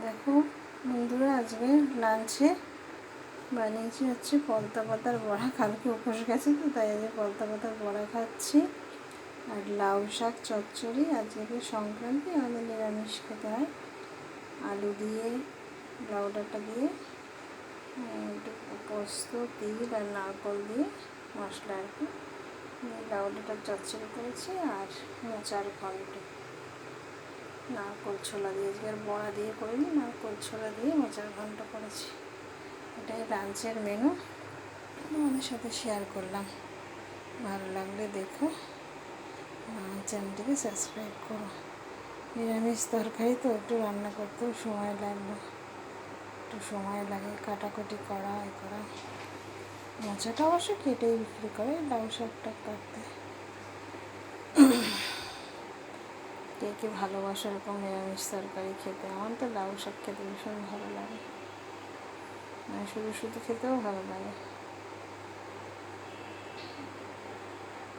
দেখো বন্ধুরা, আজকে লাঞ্চে বানিয়েছি হচ্ছে পলতা পাতার বড়া। কালকে উপোস গেছে তো, তাই আজকে পলতা পাতার বড়া খাচ্ছি। আর লাউ শাক চচ্চড়ি। আজকে সংক্রান্তি, আমাদের নিরামিষ খেতে হয়। আলু দিয়ে, লাউ ডাঁটা দিয়ে, একটু পোস্ত, তিল আর নারকল দিয়ে মশলা আর কি লাউ ডাঁটার চচ্চড়ি করেছি। আর মোচার ঘন্ট, নারকোল ছোলা দিয়ে, আজকে আর বড়া দিয়ে করিনি, নারকোল ছোলা দিয়ে মোচার ঘন্ট করেছি। এটাই লাঞ্চের মেনু, আমাদের সাথে শেয়ার করলাম। ভালো লাগলে দেখো, চ্যানেলটিকে সাবস্ক্রাইব করো। নিরামিষ তরকারি তো একটু রান্না করতেও সময় লাগলো, একটু সময় লাগে কাটাকুটি করা, করা। মোচাটা অবশ্য কেটেই বিক্রি করে, লাউ শাকটা কাটতে। কে কে ভালোবাসো এরকম নিরামিষ তরকারি খেতে? আমার তো লাউ শাক খেতে ভীষণ ভালো লাগে, মানে শুধু শুধু খেতেও ভালো লাগে।